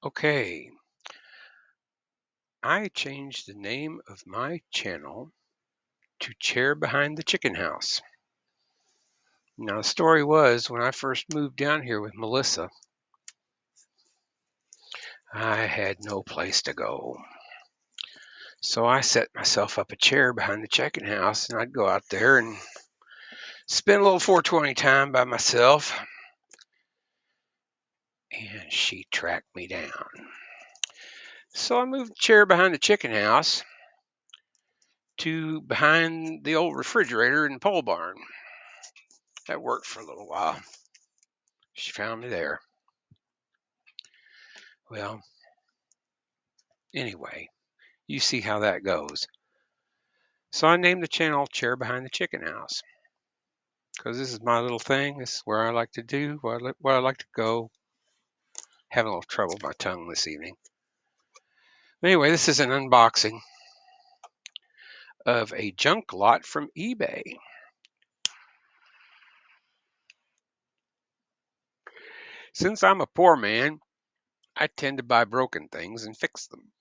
Okay, I changed the name of my channel to Chair Behind the Chicken House. Now, the story was when I first moved down here with Melissa, I had no place to go. So I set myself up a chair behind the chicken house and I'd go out there and spend a little 420 time by myself. And she tracked me down. So I moved the chair behind the chicken house to behind the old refrigerator in the pole barn. That worked for a little while. She found me there. Well, anyway, you see how that goes. So I named the channel Chair Behind the Chicken House because this is my little thing. This is where I like to do, where I like to go. Having a little trouble with my tongue this evening. Anyway, this is an unboxing of a junk lot from eBay. Since I'm a poor man, I tend to buy broken things and fix them.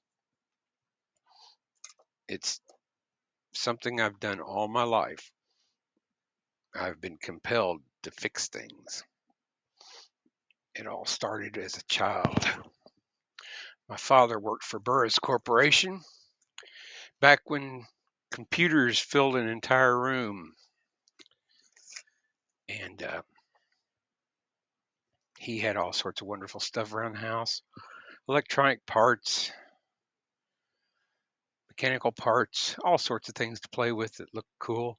It's something I've done all my life. I've been compelled to fix things. It all started as a child. My father worked for Burris Corporation back when computers filled an entire room. And he had all sorts of wonderful stuff around the house. Electronic parts, mechanical parts, all sorts of things to play with that looked cool.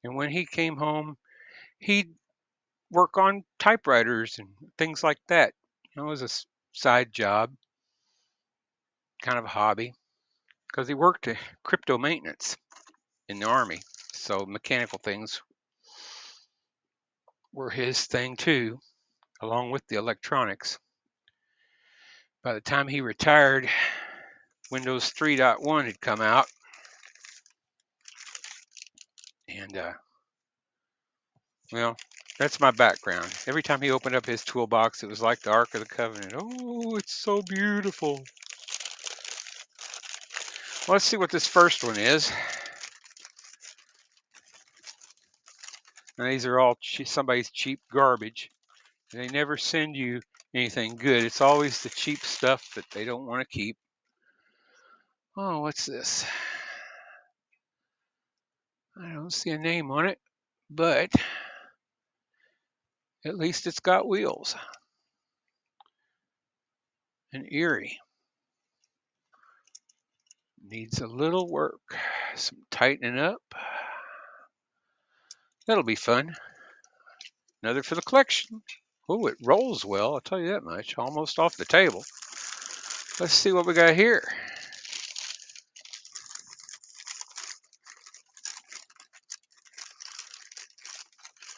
And when he came home, he'd work on typewriters and things like that. It was a side job, kind of a hobby, because he worked at crypto maintenance in the Army. So mechanical things were his thing too, along with the electronics. By the time he retired, Windows 3.1 had come out. And, well, that's my background. Every time he opened up his toolbox, it was like the Ark of the Covenant. Oh, it's so beautiful. Well, let's see what this first one is. Now, these are all somebody's cheap garbage. They never send you anything good. It's always the cheap stuff that they don't want to keep. Oh, what's this? I don't see a name on it, but at least it's got wheels. An Erie. Needs a little work. Some tightening up. That'll be fun. Another for the collection. Oh, it rolls well, I'll tell you that much. Almost off the table. Let's see what we got here.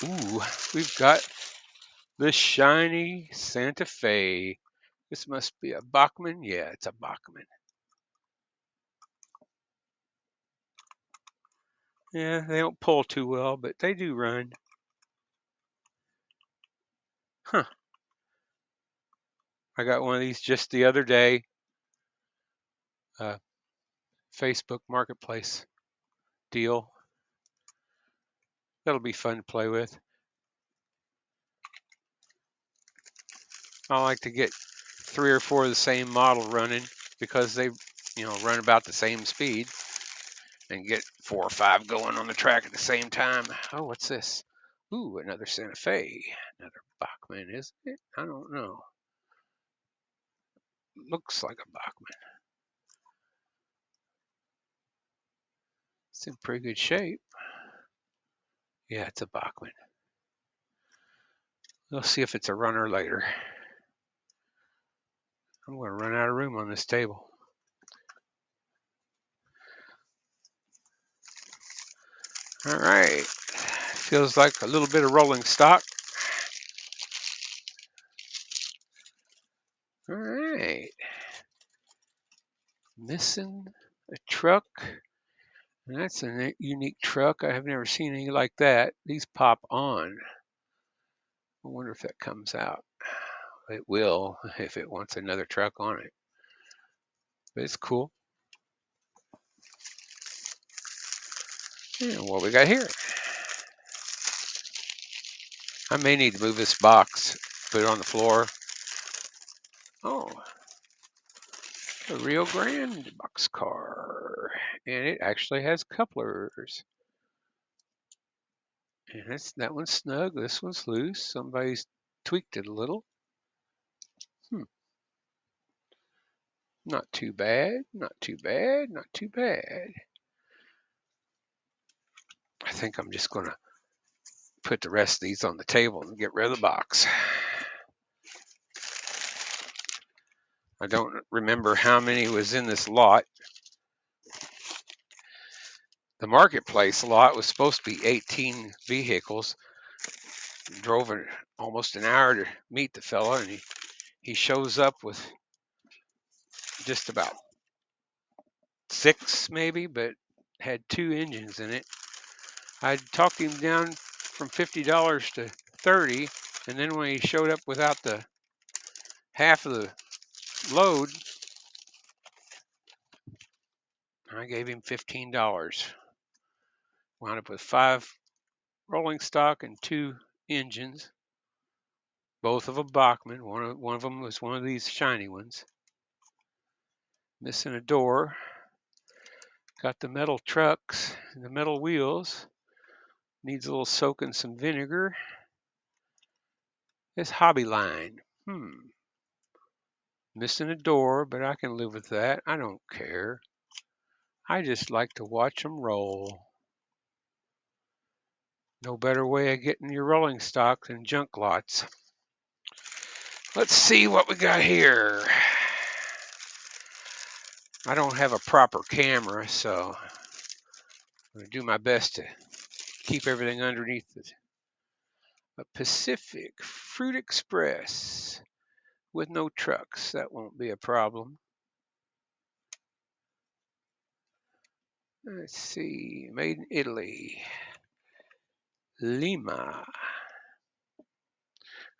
Ooh, we've got the shiny Santa Fe. This must be a Bachmann. Yeah, it's a Bachmann. Yeah, they don't pull too well, but they do run. Huh. I got one of these just the other day. Facebook Marketplace deal. That'll be fun to play with. I like to get 3 or 4 of the same model running because they, run about the same speed, and get 4 or 5 going on the track at the same time. Oh, what's this? Ooh, another Santa Fe. Another Bachmann, isn't it? I don't know. Looks like a Bachmann. It's in pretty good shape. Yeah, it's a Bachmann. We'll see if it's a runner later. I'm going to run out of room on this table. All right. Feels like a little bit of rolling stock. All right. Missing a truck. And that's a unique truck. I have never seen any like that. These pop on. I wonder if that comes out. it will if it wants another truck on it. But it's cool. And what we got here? I may need to move this box, put it on the floor. Oh, a Rio Grande boxcar. And it actually has couplers. And that one's snug, this one's loose. Somebody's tweaked it a little. Not too bad, not too bad, not too bad. I think I'm just going to put the rest of these on the table and get rid of the box. I don't remember how many was in this lot. The marketplace lot was supposed to be 18 vehicles. Drove almost an hour to meet the fella, and he shows up with just about 6 maybe, but had 2 engines in it. I talked him down from $50 to $30, and then when he showed up without the half of the load, I gave him $15. Wound up with 5 rolling stock and 2 engines, both of a Bachmann. One of them was one of these shiny ones. Missing a door. Got the metal trucks and the metal wheels. Needs a little soak in some vinegar. This hobby line. Missing a door, but I can live with that. I don't care. I just like to watch them roll. No better way of getting your rolling stock than junk lots. Let's see what we got here. I don't have a proper camera, so I'm going to do my best to keep everything underneath it. A Pacific Fruit Express with no trucks. That won't be a problem. Let's see. Made in Italy. Lima.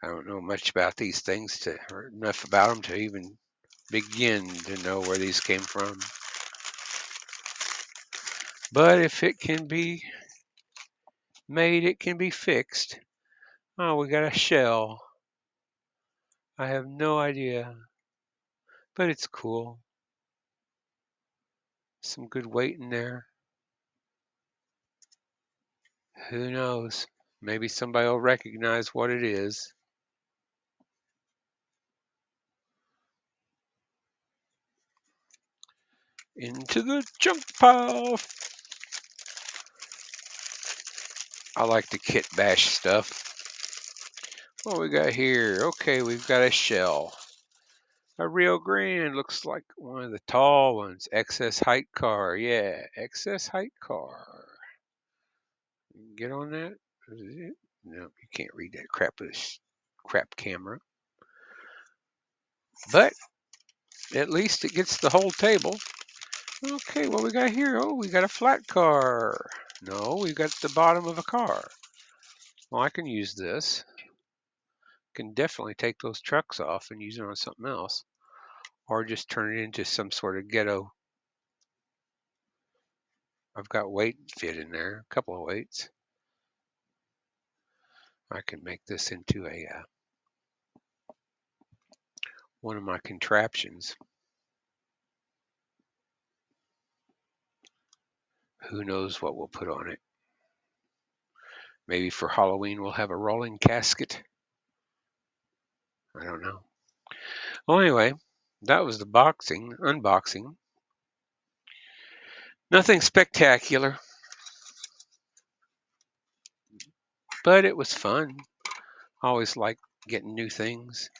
I don't know much about these things or enough about them to even begin to know where these came from. But if it can be made, it can be fixed. Oh, we got a shell. I have no idea, but it's cool. Some good weight in there. Who knows? Maybe somebody will recognize what it is. Into the junk pile. I like the kit bash stuff. What we got here? Okay, we've got a shell. A Rio Grande looks like one of the tall ones. Excess height car. Yeah, excess height car. Get on that? No, you can't read that crap with this crap camera. But at least it gets the whole table. Okay, what we got here? Oh, we got a flat car. No, we got the bottom of a car. Well, I can use this. Can definitely take those trucks off and use it on something else. Or just turn it into some sort of ghetto. I've got weight fit in there, a couple of weights. I can make this into one of my contraptions. Who knows what we'll put on it? Maybe for Halloween we'll have a rolling casket. I don't know. Well, anyway, that was the unboxing. Nothing spectacular, but it was fun. I always like getting new things,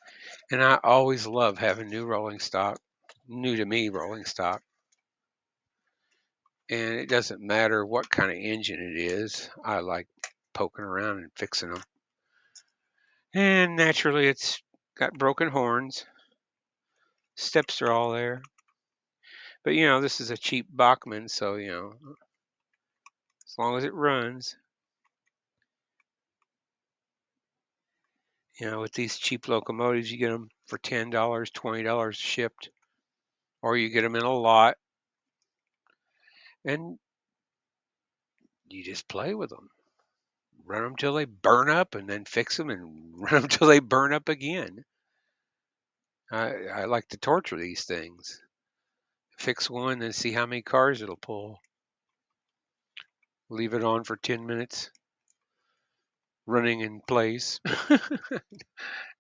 and I always love having new rolling stock, new to me rolling stock. And it doesn't matter what kind of engine it is. I like poking around and fixing them. And naturally, it's got broken horns. Steps are all there. But, this is a cheap Bachmann, so, as long as it runs. You know, with these cheap locomotives, you get them for $10, $20 shipped, or you get them in a lot, and you just play with them. Run them till they burn up, and then fix them, and run them till they burn up again. I like to torture these things. Fix one and see how many cars it'll pull. Leave it on for 10 minutes, running in place.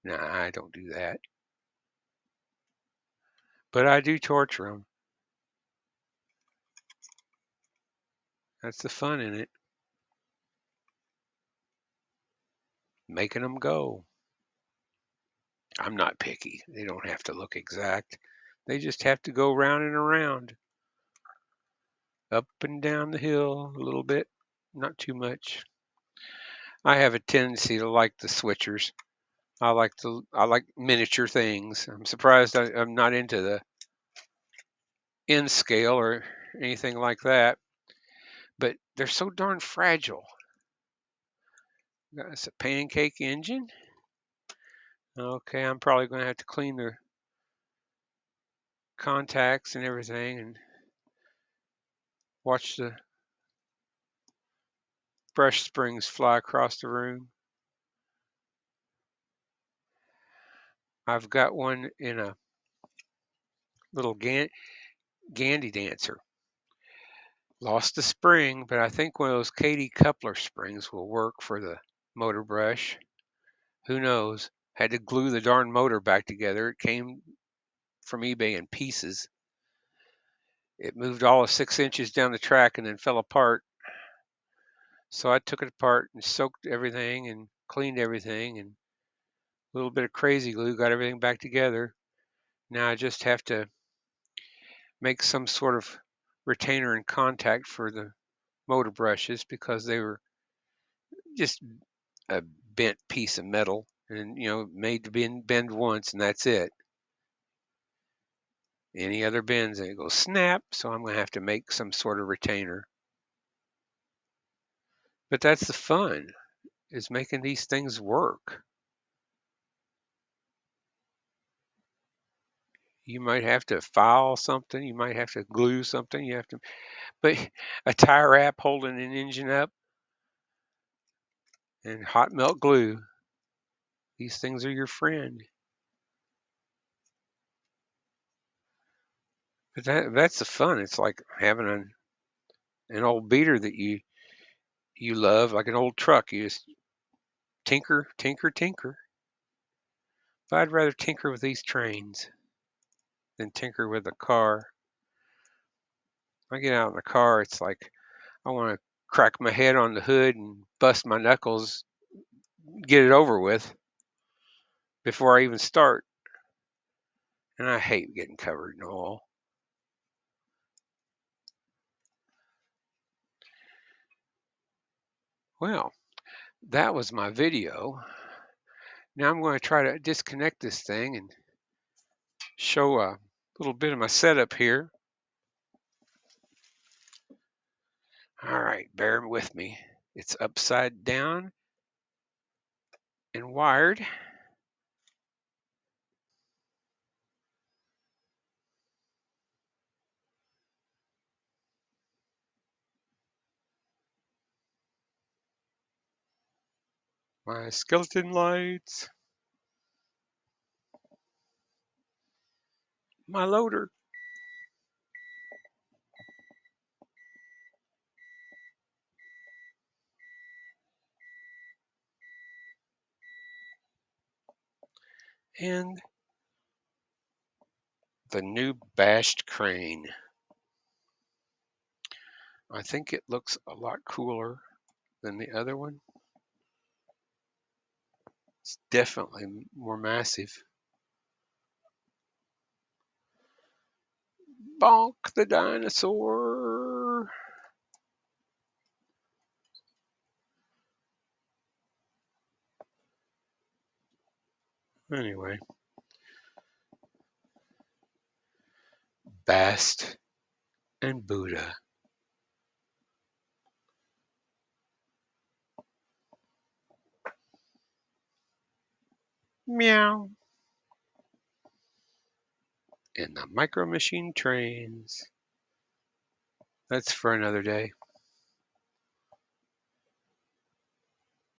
Nah, I don't do that. But I do torture them. That's the fun in it. Making them go. I'm not picky. They don't have to look exact. They just have to go round and around, up and down the hill a little bit, not too much. I have a tendency to like the switchers. I like miniature things. I'm surprised I'm not into the N scale or anything like that, but they're so darn fragile. That's a pancake engine. Okay, I'm probably going to have to clean the contacts and everything and watch the brush springs fly across the room. I've got one in a little Gandy dancer. Lost the spring, but I think one of those Katie coupler springs will work for the motor brush. Who knows? Had to glue the darn motor back together. It came from eBay in pieces. It moved all of 6 inches down the track and then fell apart. So I took it apart and soaked everything and cleaned everything, and a little bit of crazy glue got everything back together. Now I just have to make some sort of retainer and contact for the motor brushes because they were just a bent piece of metal and made to bend once and that's it. Any other bends and it goes snap, so I'm going to have to make some sort of retainer. But that's the fun, is making these things work. You might have to file something, you might have to glue something, but a tie wrap holding an engine up and hot melt glue, these things are your friend. But that's the fun. It's like having an old beater that you love, like an old truck. You just tinker, tinker, tinker. But I'd rather tinker with these trains than tinker with a car. When I get out in the car, it's like I want to crack my head on the hood and bust my knuckles, get it over with before I even start. And I hate getting covered in oil. Well, that was my video. Now I'm going to try to disconnect this thing and show a little bit of my setup here. All right, bear with me. It's upside down and wired. My skeleton lights. My loader. And the new bashed crane. I think it looks a lot cooler than the other one. It's definitely more massive. Bonk the dinosaur. Anyway, Bast and Buddha. Meow. And the micro machine trains. That's for another day.